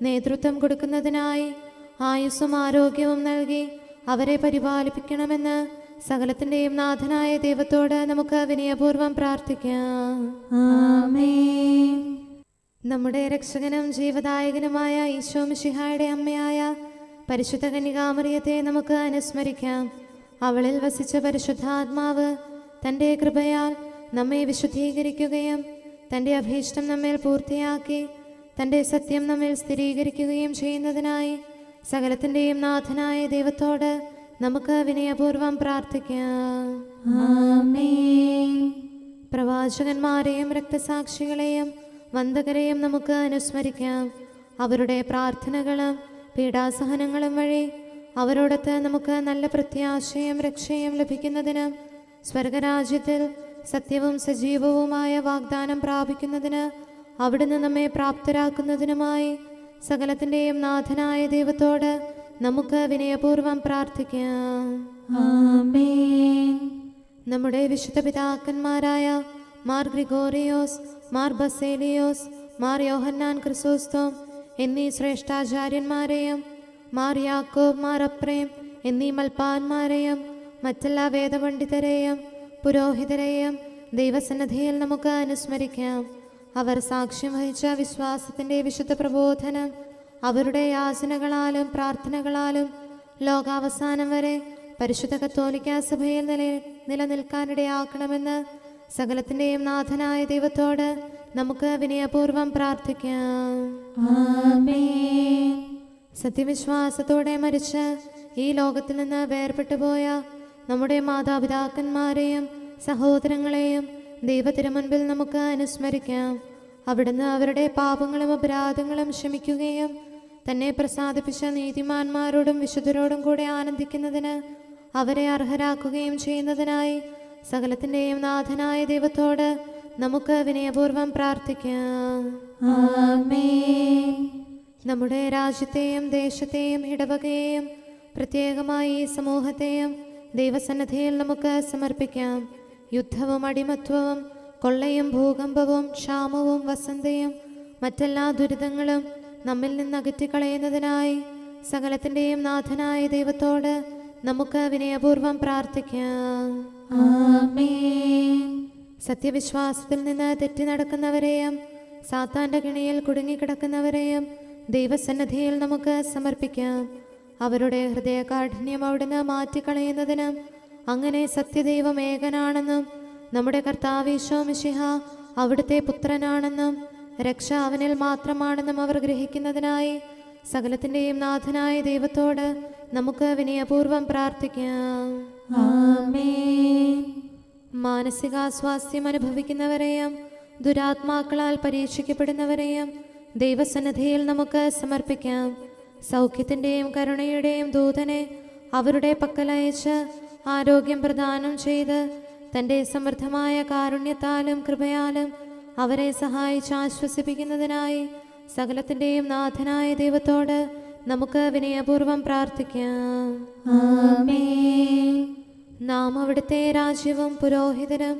നേതൃത്വം കൊടുക്കുന്നതിനായി ആയുസ്സും ആരോഗ്യവും നൽകി അവരെ പരിപാലിപ്പിക്കണമെന്ന് സകലത്തിൻ്റെയും നാഥനായ ദൈവത്തോട് നമുക്ക് വിനയപൂർവ്വം പ്രാർത്ഥിക്കാം. ആമേൻ. നമ്മുടെ രക്ഷകനും ജീവദായകനുമായ ഈശോ മിശിഹായുടെ അമ്മയായ പരിശുദ്ധ കന്യകാമറിയത്തെ നമുക്ക് അനുസ്മരിക്കാം. അവളിൽ വസിച്ച പരിശുദ്ധാത്മാവ് തൻ്റെ കൃപയാൽ നമ്മെ വിശുദ്ധീകരിക്കുകയും തൻ്റെ അഭീഷ്ടം നമ്മിൽ പൂർത്തിയാക്കി തൻ്റെ സത്യം നമ്മിൽ സ്ഥിരീകരിക്കുകയും ചെയ്യുന്നതിനായി സകലത്തിൻ്റെയും നാഥനായ ദൈവത്തോട് നമുക്ക് വിനയപൂർവ്വം പ്രാർത്ഥിക്കാം. ആമേൻ. പ്രവാചകന്മാരെയും രക്തസാക്ഷികളെയും വന്ദകരെയും നമുക്ക് അനുസ്മരിക്കാം. അവരുടെ പ്രാർത്ഥനകളും പീഡാസഹനങ്ങളും വഴി അവരോടൊത്ത് നമുക്ക് നല്ല പ്രത്യാശയും രക്ഷയും ലഭിക്കുന്നതിനും സ്വർഗരാജ്യത്തിൽ സത്യവും സജീവവുമായ വാഗ്ദാനം പ്രാപിക്കുന്നതിന് അവിടുന്ന് നമ്മെ പ്രാപ്തരാക്കുന്നതിനുമായി സകലത്തിൻ്റെയും നാഥനായ ദൈവത്തോട് നമുക്ക് വിനയപൂർവ്വം പ്രാർത്ഥിക്കാം. ആമേൻ. നമ്മുടെ വിശുദ്ധ പിതാക്കന്മാരായ മാർ ഗ്രിഗോറിയോസ്, മാർ ബസേലിയോസ്, മാർ യോഹന്നാൻ ക്രിസോസ്തോം എന്നീ ശ്രേഷ്ഠാചാര്യന്മാരെയും മാർ യാക്കോബ്, മാർ അപ്രേം എന്നീ മൽപ്പാന്മാരെയും മറ്റെല്ലാ വേദപണ്ഡിതരെയും പുരോഹിതരെയും ദൈവസന്നിധിയിൽ നമുക്ക് അനുസ്മരിക്കാം. അവർ സാക്ഷ്യം വഹിച്ച വിശ്വാസത്തിൻ്റെ വിശുദ്ധ പ്രബോധനം അവരുടെ യാചനകളാലും പ്രാർത്ഥനകളാലും ലോകാവസാനം വരെ പരിശുദ്ധ കത്തോലിക്കാ സഭയിൽ നിലനിൽക്കാനിടയാക്കണമെന്ന് സകലത്തിൻ്റെയും നാഥനായ ദൈവത്തോട് നമുക്ക് വിനയപൂർവ്വം പ്രാർത്ഥിക്കാം. ആമേൻ. സത്യവിശ്വാസത്തോടെ മരിച്ച് ഈ ലോകത്തിൽ നിന്ന് വേർപെട്ടുപോയ നമ്മുടെ മാതാപിതാക്കന്മാരെയും സഹോദരങ്ങളെയും ദൈവത്തിരുമുൻപിൽ നമുക്ക് അനുസ്മരിക്കാം. അവിടുന്ന് അവരുടെ പാപങ്ങളും അപരാധങ്ങളും ക്ഷമിക്കുകയും തന്നെ പ്രസാദിപ്പിച്ച നീതിമാന്മാരോടും വിശുദ്ധരോടും കൂടെ ആനന്ദിക്കുന്നതിന് അവരെ അർഹരാക്കുകയും ചെയ്യുന്നതിനായി സകലത്തിൻ്റെയും നാഥനായ ദൈവത്തോട് നമുക്ക് വിനയപൂർവ്വം പ്രാർത്ഥിക്കാം. ആമേൻ. നമ്മുടെ രാജ്യത്തെയും ദേശത്തെയും ഇടവകയെയും പ്രത്യേകമായി ഈ സമൂഹത്തെയും ദൈവസന്നിധിയിൽ നമുക്ക് സമർപ്പിക്കാം. യുദ്ധവും അടിമത്വവും കൊള്ളയും ഭൂകമ്പവും ക്ഷാമവും വസന്തയും മറ്റെല്ലാ ദുരിതങ്ങളും നമ്മിൽ നിന്ന് അകറ്റിക്കളയുന്നതിനായി സകലത്തിൻ്റെയും നാഥനായ ദൈവത്തോട് നമുക്ക് വിനയപൂർവ്വം പ്രാർത്ഥിക്കാം. ആമേൻ. സത്യവിശ്വാസത്തിൽ നിന്ന് തെറ്റി നടക്കുന്നവരെയും സാത്താൻ്റെ കിണിയിൽ കുടുങ്ങിക്കിടക്കുന്നവരെയും ദൈവസന്നിധിയിൽ നമുക്ക് സമർപ്പിക്കാം. അവരുടെ ഹൃദയകാഠിന്യം അവിടുന്ന് മാറ്റിക്കളയുന്നതിനും അങ്ങനെ സത്യദൈവം ഏകനാണെന്നും നമ്മുടെ കർത്താവ് ഈശോ മിശിഹ അവിടുത്തെ പുത്രനാണെന്നും രക്ഷ അവനിൽ മാത്രമാണെന്നും അവർ ഗ്രഹിക്കുന്നതിനായി സകലത്തിൻ്റെയും നാഥനായ ദൈവത്തോട് നമുക്ക് വിനയപൂർവ്വം പ്രാർത്ഥിക്കാം. ആമേൻ. മാനസികാസ്വാസ്ഥ്യം അനുഭവിക്കുന്നവരെയും ദുരാത്മാക്കളാൽ പരീക്ഷിക്കപ്പെടുന്നവരെയും ദൈവസന്നിധിയിൽ നമുക്ക് സമർപ്പിക്കാം. സൗഖ്യത്തിൻ്റെയും കരുണയുടെയും ദൂതനെ അവരുടെ പക്കലയച്ച് ആരോഗ്യം പ്രദാനം ചെയ്ത് തൻ്റെ സമൃദ്ധമായ കാരുണ്യത്താലും കൃപയാലും അവരെ സഹായിച്ച് ആശ്വസിപ്പിക്കുന്നതിനായി സകലത്തിൻ്റെയും നാഥനായ ദൈവത്തോട് നമുക്ക് വിനയപൂർവ്വം പ്രാർത്ഥിക്കാം. ആമേൻ. നാം അവിടുത്തെ രാജ്യവും പുരോഹിതനും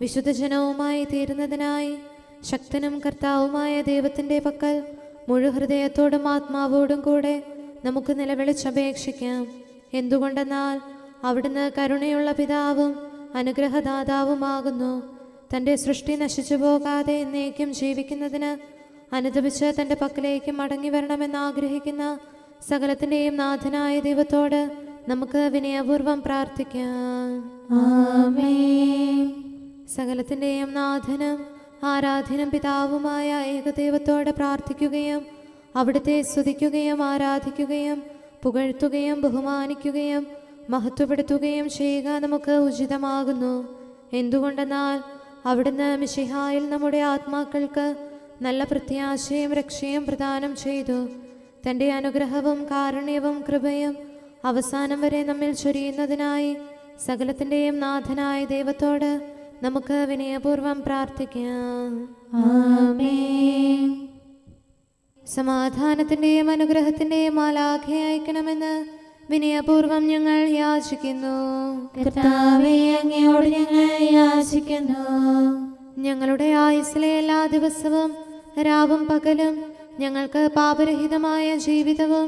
വിശുദ്ധജനവുമായി തീരുന്നതിനായി ശക്തനും കർത്താവുമായ ദൈവത്തിൻ്റെ പക്കൽ മുഴുഹൃദയത്തോടും ആത്മാവോടും കൂടെ നമുക്ക് നിലവിളിച്ചപേക്ഷിക്കാം. എന്തുകൊണ്ടെന്നാൽ അവിടുന്ന് കരുണയുള്ള പിതാവും അനുഗ്രഹദാതാവുമാകുന്നു. തൻ്റെ സൃഷ്ടി നശിച്ചു പോകാതെ എന്നേക്കും ജീവിക്കുന്നതിന് അനുദപിച്ച് തൻ്റെ പക്കലേക്ക് മടങ്ങി വരണമെന്ന് ആഗ്രഹിക്കുന്ന സകലത്തിൻ്റെയും നാഥനായ ദൈവത്തോട് നമുക്ക് വിനയപൂർവ്വം പ്രാർത്ഥിക്കാം. ആമേൻ. സകലത്തിൻ്റെയും നാഥനും ആരാധ്യനും പിതാവുമായ ഏകദൈവത്തോട് പ്രാർത്ഥിക്കുകയും അവിടുത്തെ സ്തുതിക്കുകയും ആരാധിക്കുകയും പുകഴ്ത്തുകയും ബഹുമാനിക്കുകയും മഹത്വപ്പെടുത്തുകയും ചെയ്യുക നമുക്ക് ഉചിതമാകുന്നു. എന്തുകൊണ്ടെന്നാൽ അവിടുന്ന് മിശിഹായിൽ നമ്മുടെ ആത്മാക്കൾക്ക് നല്ല പ്രത്യാശയും രക്ഷയും പ്രദാനം ചെയ്തു. തൻ്റെ അനുഗ്രഹവും കാരുണ്യവും കൃപയും അവസാനം വരെ നമ്മിൽ ചൊരിയുന്നതിനായി സകലത്തിൻ്റെയും നാഥനായ ദൈവത്തോട് നമുക്ക് വിനയപൂർവ്വം പ്രാർത്ഥിക്കാം. ആമേൻ. സമാധാനത്തിൻ്റെയും അനുഗ്രഹത്തിൻ്റെയും മാലാഖയെ അയക്കണമെന്ന് വിനയപൂർവ്വം ഞങ്ങൾ യാചിക്കുന്നു. കർത്താവേ, അങ്ങയോട് ഞങ്ങൾ യാചിക്കുന്നു. ഞങ്ങളുടെ ആയുസ്സിലെ എല്ലാ ദിവസവും രാവും പകലും ഞങ്ങൾക്ക് പാപരഹിതമായ ജീവിതവും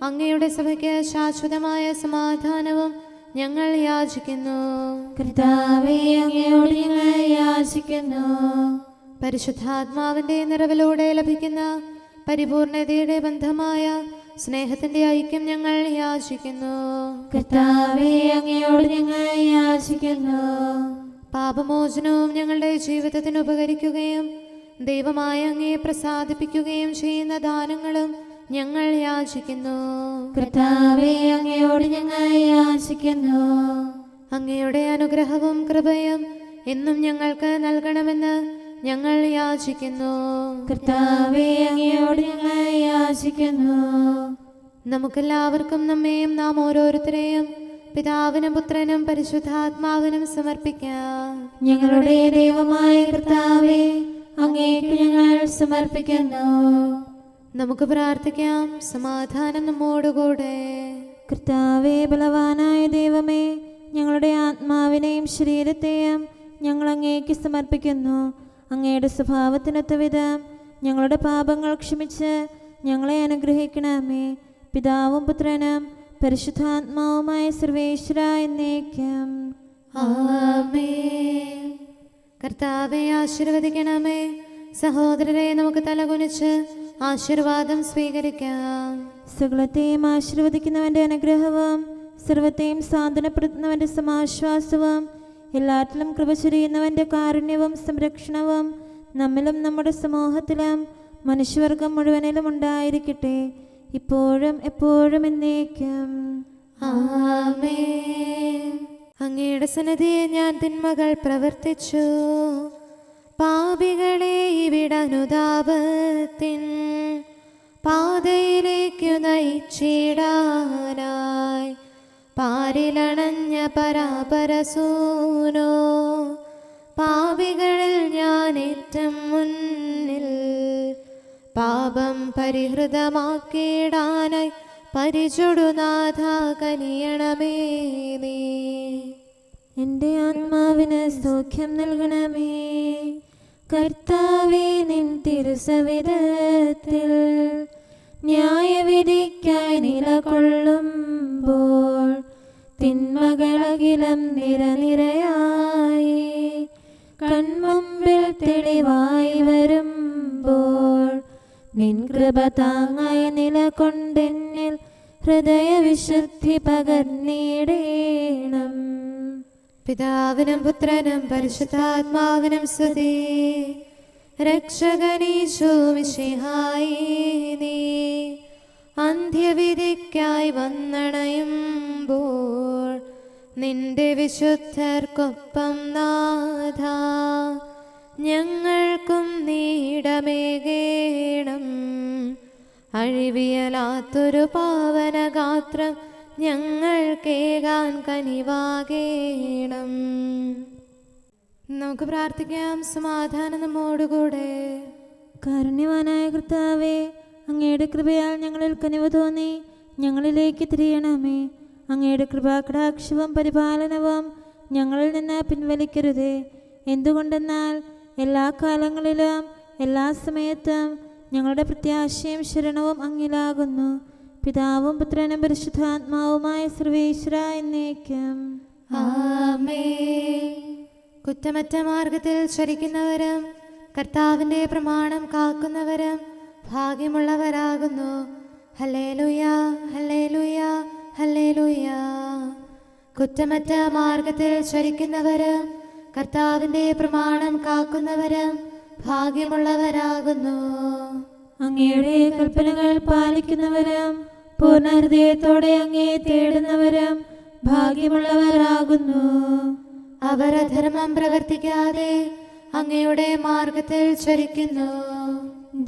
അങ്ങയുടെ സഭയ്ക്ക് ശാശ്വതമായ സമാധാനവും ഞങ്ങൾ യാചിക്കുന്നു. കർത്താവേ, അങ്ങയോട് ഞങ്ങൾ യാചിക്കുന്നു. പരിശുദ്ധാത്മാവിൻ്റെ നിറവിലൂടെ ലഭിക്കുന്ന പരിപൂർണതയുടെ ബന്ധമായ സ്നേഹത്തിൻ്റെ ഐക്യം ഞങ്ങൾ യാചിക്കുന്നു. കർത്താവേ, അങ്ങയോട് ഞങ്ങൾ യാചിക്കുന്നു. പാപമോചനവും ഞങ്ങളുടെ ജീവിതത്തിന് ഉപകരിക്കുകയും ദൈവമായ അങ്ങയെ പ്രസാദിപ്പിക്കുകയും ചെയ്യുന്ന ദാനങ്ങളും ഞങ്ങൾ യാചിക്കുന്നു. കർത്താവേ, അങ്ങയോട് ഞങ്ങൾ യാചിക്കുന്നു. അങ്ങയുടെ അനുഗ്രഹവും കൃപയും എന്നും ഞങ്ങൾക്ക് നൽകണമെന്ന് ഞങ്ങൾ യാചിക്കുന്നു. കർത്താവേ, അങ്ങയോട് ഞങ്ങൾ യാചിക്കുന്നു. നമുക്കെല്ലാവർക്കും നമ്മെയും നാം ഓരോരുത്തരെയും പിതാവിനും പുത്രനും പരിശുദ്ധാത്മാവിനും സമർപ്പിക്കാം. ഞങ്ങളുടെ ദൈവമായ കർത്താവേ, അങ്ങേക്ക് ഞങ്ങൾ സമർപ്പിക്കുന്നു. നമുക്ക് പ്രാർത്ഥിക്കാം. സമാധാനം നമ്മോടുകൂടെ. കർത്താവേ, ബലവാനായ ദൈവമേ, ഞങ്ങളുടെ ആത്മാവിനെയും ശരീരത്തെയും ഞങ്ങൾ അങ്ങേക്ക് സമർപ്പിക്കുന്നു. അങ്ങയുടെ സ്വഭാവത്തിനൊത്ത വിധം ഞങ്ങളുടെ പാപങ്ങൾ ക്ഷമിച്ച് ഞങ്ങളെ അനുഗ്രഹിക്കണമേ. പിതാവും പുത്രനും പരിശുദ്ധാത്മാവുമായ സർവേശ്വര എന്നേക്കും. ആമേൻ. കർത്താവെ ആശീർവദിക്കണമേ. സഹോദരരെ, നമുക്ക് തലകുനിച്ച് ആശീർവാദം സ്വീകരിക്കാം. സകലത്തെയും ആശീർവദിക്കുന്നവന്റെ അനുഗ്രഹവും സർവത്തെയും സാന്ത്വനപ്പെടുത്തുന്നവന്റെ സമാശ്വാസവും എല്ലാറ്റിലും കൃപ ചൊരിയുന്നവന്റെ കാരുണ്യവും സംരക്ഷണവും നമ്മിലും നമ്മുടെ സമൂഹത്തിലും മനുഷ്യവർഗം മുഴുവനിലും ഉണ്ടായിരിക്കട്ടെ, ഇപ്പോഴും എപ്പോഴും എന്നേക്കും. ആമേൻ. അങ്ങയുടെ സന്നിധിയെ ഞാൻ തിന്മകൾ പ്രവർത്തിച്ചു. പാപികളെ ഇവിടനുതാപത്തിൻ പാതയിലേക്കു നയിച്ചിടാനായി പാരിലണഞ്ഞ പരാപരസൂനോ, പാപികളിൽ ഞാൻ ഏറ്റവും മുന്നിൽ പാപം പരിഹൃതമാക്കിയിടാനായി പരിചുടുനാഥ കനിയണമേ നീ. എൻ്റെ ആത്മാവിന് സൗഖ്യം നൽകണമേ. കർത്താവേ, നിൻ തിരുസവിധത്തിൽ ന്യായവിധിക്കായി നിലകൊള്ളുമ്പോൾ തിന്മകളകിലം നിരനിരയായി കൺമുമ്പിൽ തെളിവായി വരുമ്പോൾ നിൻ കൃപ താങ്ങായി നിലകൊണ്ടെന്നിൽ ഹൃദയവിശുദ്ധി പകർന്നിടേണം. പിതാവിനും പുത്രനും പരിശുദ്ധാത്മാവിനും സ്തുതി. രക്ഷകനീശോ മിശിഹായേ, നീ അന്ത്യവിധിക്കായി വന്നണയുമ്പോൾ നിന്റെ വിശുദ്ധർക്കൊപ്പം നാഥ ഞങ്ങൾക്കും നീടമേകേണം. അഴിവിയലാത്തൊരു പാവനഗാത്രം ഞങ്ങൾ കേകാൻ കനിവാകേണം. നമുക്ക് പ്രാർത്ഥിക്കാം. സമാധാനം നമ്മോടുകൂടെ. കാരുണ്യവാനായ കർത്താവേ, അങ്ങയുടെ കൃപയാൽ ഞങ്ങളിൽ കനിവ് തോന്നി ഞങ്ങളിലേക്ക് തിരിയണമേ. അങ്ങയുടെ കൃപാകടാക്ഷവും പരിപാലനവും ഞങ്ങളിൽ നിന്ന് പിൻവലിക്കരുതേ. എന്തുകൊണ്ടെന്നാൽ എല്ലാ കാലങ്ങളിലും എല്ലാ സമയത്തും ഞങ്ങളുടെ പ്രത്യാശയും ശരണവും അങ്ങിലാകുന്നു. പിതാവും പുത്രനും പരിശുദ്ധാത്മാവുമായ സർവേശ്വര എന്നേക്കും. ആമേൻ. കുറ്റമറ്റ മാർഗത്തിൽ ചരിക്കുന്നവരും കർത്താവിൻ്റെ പ്രമാണം കാക്കുന്നവരും ഭാഗ്യമുള്ളവരാകുന്നു. ഹല്ലേലൂയ, ഹല്ലേലൂയ, ഹല്ലേലൂയ. കുറ്റമറ്റ മാർഗത്തിൽ ചരിക്കുന്നവരും കർത്താവിൻ്റെ പ്രമാണം കാക്കുന്നവരും ഭാഗ്യമുള്ളവരാകുന്നു. അങ്ങയുടെ കൽപ്പനകൾ പാലിക്കുന്നവരും പൂർണ്ണ ഹൃദയത്തോടെ അങ്ങേ തേടുന്നവരും ഭാഗ്യമുള്ളവരാകുന്നു. അവർ അധർമ്മം പ്രവർത്തിക്കാതെ അങ്ങയുടെ മാർഗത്തിൽ ചരിക്കുന്നു.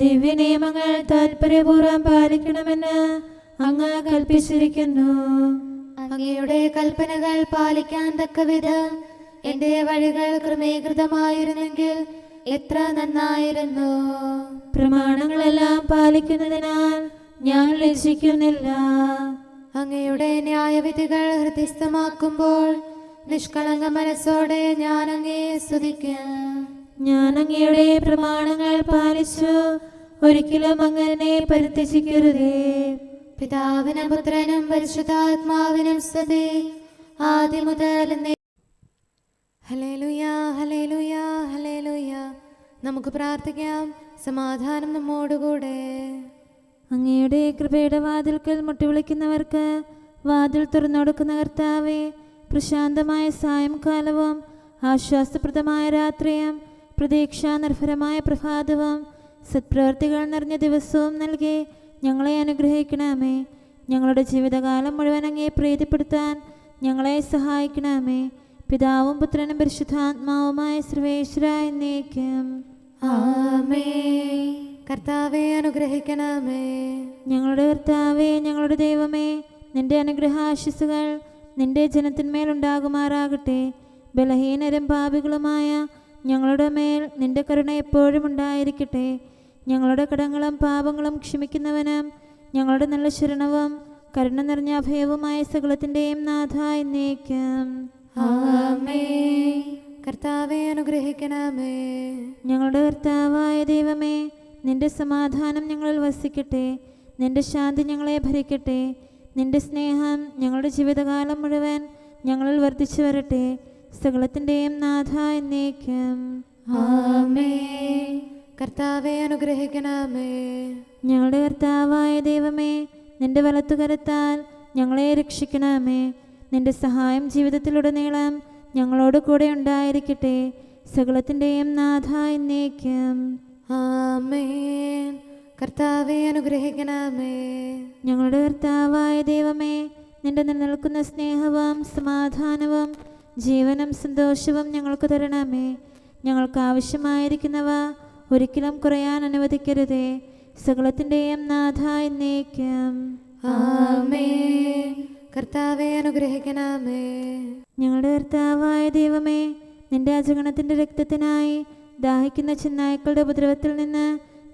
ദിവ്യനിയമങ്ങൾ താൽപര്യപൂർവ്വം പാലിക്കണമെന്ന് അങ്ങ് കൽപ്പിച്ചിരിക്കുന്നു. അങ്ങയുടെ കൽപ്പനകൾ പാലിക്കാൻ തക്കവിധം എൻ്റെ വഴികൾ ക്രമീകൃതമായിരുന്നെങ്കിൽ എത്ര നന്നായിരുന്നു. പ്രമാണങ്ങളെല്ലാം പാലിക്കുന്നതിനാൽ ഞാൻ ലജ്ജിക്കുന്നില്ല. അങ്ങയുടെ ന്യായവിധികൾ ഹൃദയസ്ഥമാക്കുമ്പോൾ നിഷ്കളങ്ക മനസ്സോടെ ഞാൻ അങ്ങയെ സ്തുതിക്കും. ഞാൻ അങ്ങയുടെ പ്രമാണങ്ങൾ പാലിച്ചു, ഒരിക്കലും അങ്ങനെ പരിത്യജിക്കരുതേ. പിതാവിനും പുത്രനും പരിശുദ്ധാത്മാവിനും സ്തുതി, ആദ്യം മുതൽ. ഹല്ലേലൂയ, ഹല്ലേലൂയ, ഹല്ലേലൂയ. നമുക്ക് പ്രാർത്ഥിക്കാം. സമാധാനം നമ്മോടുകൂടെ. അങ്ങയുടെ കൃപയുടെ വാതിൽക്കൽ മുട്ടിവിളിക്കുന്നവർക്ക് വാതിൽ തുറന്നുകൊടുക്കുന്ന കർത്താവേ, പ്രശാന്തമായ സായംകാലവും ആശ്വാസപ്രദമായ രാത്രിയും പ്രതീക്ഷാനിർഭരമായ പ്രഭാതവും സത്പ്രവർത്തികൾ നിറഞ്ഞ ദിവസവും നൽകി ഞങ്ങളെ അനുഗ്രഹിക്കണമേ. ഞങ്ങളുടെ ജീവിതകാലം മുഴുവൻ അങ്ങേ പ്രീതിപ്പെടുത്താൻ ഞങ്ങളെ സഹായിക്കണമേ. പിതാവും പുത്രനും പരിശുദ്ധാത്മാവുമായ സർവേശ്വര എന്നേക്കും. ആമേൻ. കർത്താവെ അനുഗ്രഹിക്കണമേ. ഞങ്ങളുടെ കർത്താവേ, ഞങ്ങളുടെ ദൈവമേ, നിന്റെ അനുഗ്രഹാശിസുകൾ നിന്റെ ജനത്തിന്മേലുണ്ടാകുമാറാകട്ടെ. ബലഹീനരും പാപികളുമായ ഞങ്ങളുടെ മേൽ നിന്റെ കരുണ എപ്പോഴും ഉണ്ടായിരിക്കട്ടെ. ഞങ്ങളുടെ കടങ്ങളും പാപങ്ങളും ക്ഷമിക്കുന്നവനും ഞങ്ങളുടെ നല്ല ശരണവും കരുണ നിറഞ്ഞ അഭയവുമായ സകലത്തിൻ്റെയും നാഥ എന്നേക്കും. ആമേൻ. കർത്താവെ അനുഗ്രഹിക്കണമേ. ഞങ്ങളുടെ കർത്താവായ ദൈവമേ, നിന്റെ സമാധാനം ഞങ്ങളിൽ വസിക്കട്ടെ. നിന്റെ ശാന്തി ഞങ്ങളെ ഭരിക്കട്ടെ. നിന്റെ സ്നേഹം ഞങ്ങളുടെ ജീവിതകാലം മുഴുവൻ ഞങ്ങളിൽ വർദ്ധിച്ചു വരട്ടെ. സകലത്തിൻ്റെയും നാഥ എന്നേക്കും. ആമേൻ. കർത്താവെ അനുഗ്രഹിക്കണമേ. ഞങ്ങളുടെ കർത്താവായ ദൈവമേ, നിന്റെ വലത്തുകരത്താൽ ഞങ്ങളെ രക്ഷിക്കണമേ. നിന്റെ സഹായം ജീവിതത്തിലുടനീളം ഞങ്ങളോട് കൂടെ ഉണ്ടായിരിക്കട്ടെ. സകലത്തിൻ്റെയും നാഥ എന്നേക്കും. ആമേൻ. കർത്താവെ അനുഗ്രഹിക്കണമേ. ഞങ്ങളുടെ കർത്താവായ ദൈവമേ, നിന്റെ നിലനിൽക്കുന്ന സ്നേഹവും സമാധാനവും ജീവനും സന്തോഷവും ഞങ്ങൾക്ക് തരണമേ. ഞങ്ങൾക്ക് ആവശ്യമായിരിക്കുന്നവ ഒരിക്കലും കുറയാൻ അനുവദിക്കരുതേ. സകലത്തിൻ്റെയും നാഥ എന്നേക്കും. ആമേൻ. കർത്താവെ അനുഗ്രഹിക്കണമേ. ഞങ്ങളുടെ കർത്താവായ ദൈവമേ, നിന്റെ അജഗണത്തിൻ്റെ രക്തത്തിനായി ദാഹിക്കുന്ന ചെന്നായ്ക്കളുടെ ഉപദ്രവത്തിൽ നിന്ന്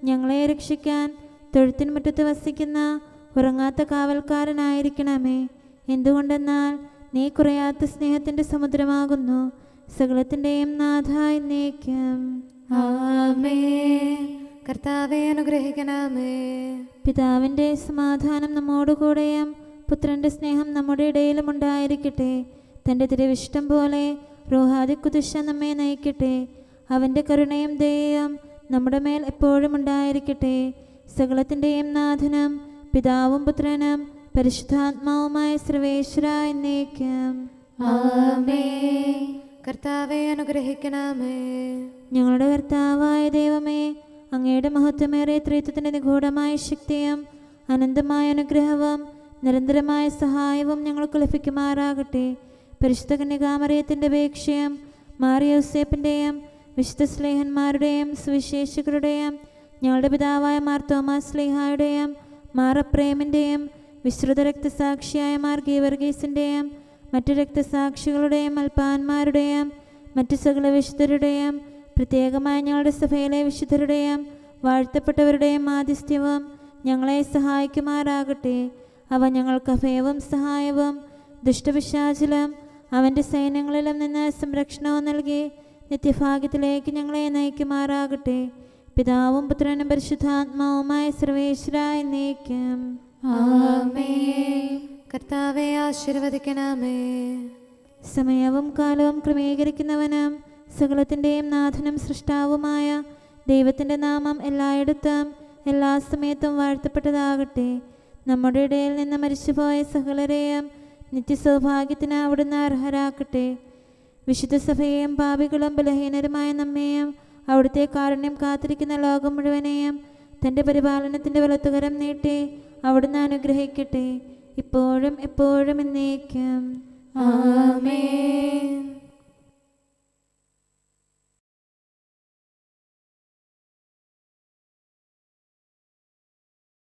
ഞങ്ങളെ രക്ഷിക്കാൻ തൊഴുത്തിൻ മുറ്റത്ത് വസിക്കുന്ന ഉറങ്ങാത്ത കാവൽക്കാരനായിരിക്കണമേ. എന്തുകൊണ്ടെന്നാൽ നീ കുറയാത്ത സ്നേഹത്തിൻ്റെ സമുദ്രമാകുന്നു. സകലത്തിൻ്റെയും നാഥ എന്നേക്കും. ആമേൻ. കർത്താവെ അനുഗ്രഹിക്കണമേ. പിതാവിൻ്റെ സമാധാനം നമ്മോടുകൂടെയും പുത്രൻ്റെ സ്നേഹം നമ്മുടെ ഇടയിലും ഉണ്ടായിരിക്കട്ടെ. തൻ്റെ തിരുവിഷ്ടം പോലെ റൂഹാദിക്കുദിശ നമ്മെ നയിക്കട്ടെ. അവൻ്റെ കരുണയും ദയയും നമ്മുടെ മേൽ എപ്പോഴും ഉണ്ടായിരിക്കട്ടെ. സകലത്തിൻ്റെയും നാഥനും പിതാവും പുത്രനും പരിശുദ്ധാത്മാവുമായ സർവേശ്വര എന്നേക്കും. ആമേൻ. കർത്താവെ അനുഗ്രഹിക്കണമേ. ഞങ്ങളുടെ കർത്താവായ ദൈവമേ, അങ്ങയുടെ മഹത്വമേറിയ ത്രിത്വത്തിൻ്റെ നിഗൂഢമായ ശക്തിയും അനന്തമായ അനുഗ്രഹവും നിരന്തരമായ സഹായവും ഞങ്ങൾക്ക് ലഭിക്കുമാറാകട്ടെ. പരിശുദ്ധ കന്യകാമറിയത്തിൻ്റെ അപേക്ഷയും മാറിയോസേപ്പിൻ്റെയും വിശുദ്ധ സ്ലേഹന്മാരുടെയും സുവിശേഷകരുടെയും ഞങ്ങളുടെ പിതാവായ മാർ തോമാസ് സ്ലീഹായുടെയും മാർ അപ്രേമിൻ്റെയും വിശ്രുത രക്തസാക്ഷിയായ മാർ ഗീവർഗീസിൻ്റെയും മറ്റു രക്തസാക്ഷികളുടെയും അൽപ്പാന്മാരുടെയും മറ്റു സകല വിശുദ്ധരുടെയും പ്രത്യേകമായി ഞങ്ങളുടെ സഭയിലെ വിശുദ്ധരുടെയും വാഴ്ത്തപ്പെട്ടവരുടെയും മാധ്യസ്ഥ്യവും ഞങ്ങളെ സഹായിക്കുമാറാകട്ടെ. അവ ഞങ്ങൾക്ക് അഭയവും സഹായവും ദുഷ്ടപിശാചിലും അവൻ്റെ സൈന്യങ്ങളിലും നിന്ന് സംരക്ഷണവും നൽകി നിത്യഭാഗ്യത്തിലേക്ക് ഞങ്ങളെ നയിക്കുമാറാകട്ടെ. പിതാവും പുത്രനും പരിശുദ്ധാത്മാവുമായ സർവേശ്വരായ എന്നേക്കും ആമേൻ. കർത്താവെ ആശീർവദിക്കണമേ. സമയവും കാലവും ക്രമീകരിക്കുന്നവനും സകലത്തിൻ്റെയും നാഥനും സൃഷ്ടാവുമായ ദൈവത്തിൻ്റെ നാമം എല്ലായിടത്തും എല്ലാ സമയത്തും വാഴ്ത്തപ്പെട്ടതാകട്ടെ. നമ്മുടെ ഇടയിൽ നിന്ന് മരിച്ചുപോയ സകലരെയും നിത്യസൗഭാഗ്യത്തിന് അവിടുന്ന് അർഹരാക്കട്ടെ. വിശുദ്ധ സഭയെയും പാപികളും ബലഹീനരുമായ നമ്മെയും അവിടുത്തെ കാരുണ്യം കാത്തിരിക്കുന്ന ലോകം മുഴുവനെയും തൻ്റെ പരിപാലനത്തിൻ്റെ വലത്തുകരം നീട്ടി അവിടുന്ന് അനുഗ്രഹിക്കട്ടെ, ഇപ്പോഴും എപ്പോഴും എന്നേക്കും ആമേൻ.